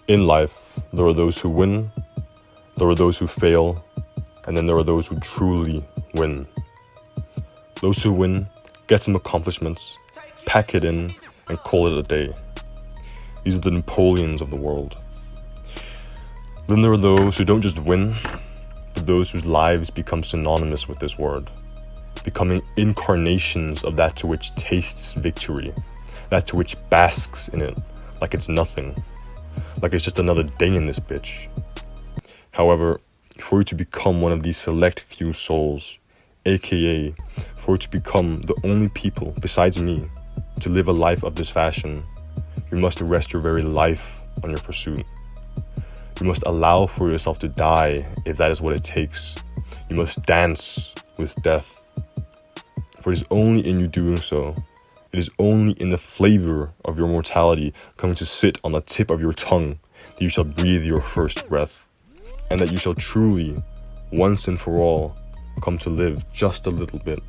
In life, there are those who win, there are those who fail, and then there are those who truly win. Those who win get some accomplishments, pack it in, and call it a day. These are the Napoleons of the world. Then there are those who don't just win, but those whose lives become synonymous with this word, becoming incarnations of that to which tastes victory, that to which basks in it like it's nothing, like it's just another day in this bitch. However, for you to become one of these select few souls, aka for you to become the only people besides me to live a life of this fashion, you must rest your very life on your pursuit. You must allow for yourself to die if that is what it takes. You must dance with death. For it is only in you doing so, it is only in the flavor of your mortality coming to sit on the tip of your tongue that you shall breathe your first breath, and that you shall truly, once and for all, come to live just a little bit.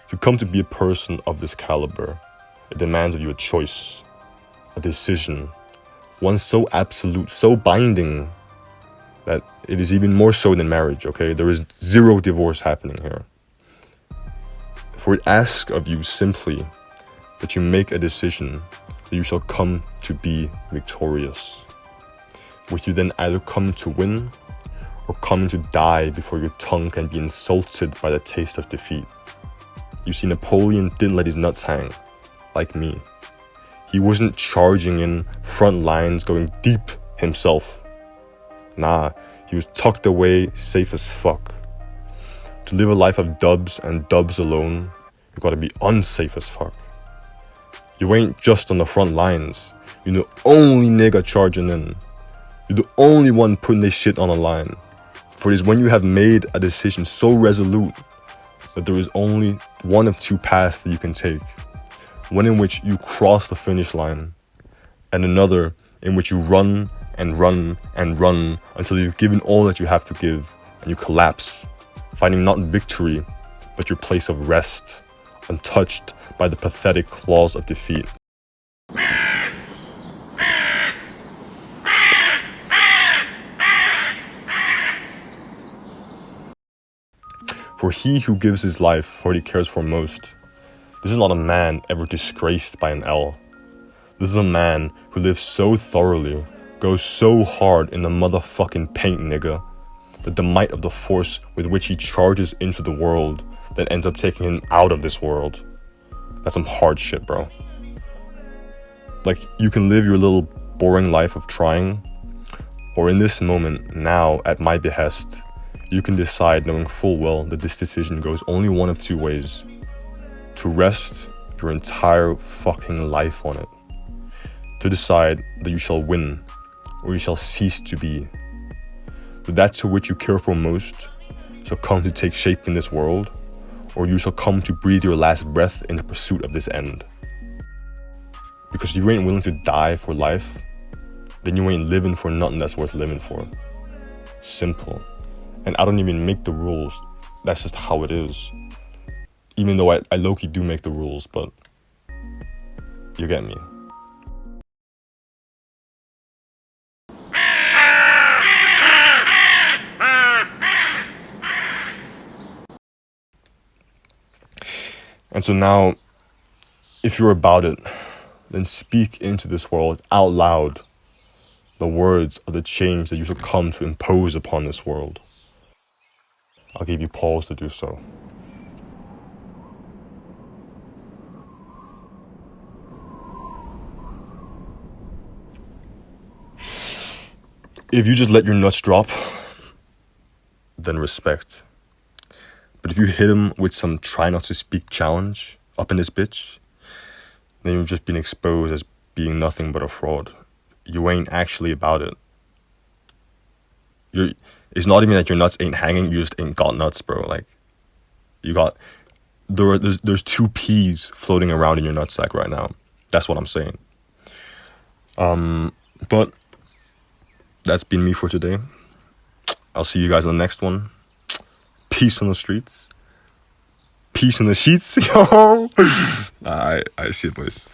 To come to be a person of this caliber, it demands of you a choice, a decision, one so absolute, so binding, that it is even more so than marriage, okay? There is zero divorce happening here. For it asks of you simply that you make a decision that you shall come to be victorious, which you then either come to win or come to die before your tongue can be insulted by the taste of defeat. You see, Napoleon didn't let his nuts hang, like me. He wasn't charging in front lines, going deep himself. Nah, he was tucked away, safe as fuck. To live a life of dubs and dubs alone, you gotta be unsafe as fuck. You ain't just on the front lines. You're the only nigga charging in. You're the only one putting this shit on the line. For it is when you have made a decision so resolute that there is only one of two paths that you can take. One in which you cross the finish line, and another in which you run and run and run until you've given all that you have to give, and you collapse, finding not victory, but your place of rest, untouched by the pathetic claws of defeat. For he who gives his life for what he cares for most, this is not a man ever disgraced by an L. This is a man who lives so thoroughly, goes so hard in the motherfucking paint, nigga, that the might of the force with which he charges into the world that ends up taking him out of this world. That's some hard shit, bro. Like, you can live your little boring life of trying, or in this moment, now, at my behest, you can decide knowing full well that this decision goes only one of two ways. To rest your entire fucking life on it. To decide that you shall win, or you shall cease to be. That to which you care for most shall come to take shape in this world, or you shall come to breathe your last breath in the pursuit of this end. Because if you ain't willing to die for life, then you ain't living for nothing that's worth living for. Simple. And I don't even make the rules. That's just how it is. Even though I low-key do make the rules, but you get me. And so now, if you're about it, then speak into this world out loud the words of the change that you shall come to impose upon this world. I'll give you pause to do so. If you just let your nuts drop, then respect. But if you hit him with some try not to speak challenge up in this bitch, then you've just been exposed as being nothing but a fraud. You ain't actually about it. It's not even that your nuts ain't hanging, you just ain't got nuts, bro. Like, you got, there's two peas floating around in your nutsack right now. That's what I'm saying. But that's been me for today. I'll see you guys on the next one. peace on the streets, peace in the sheets. Yo, I see it, boys.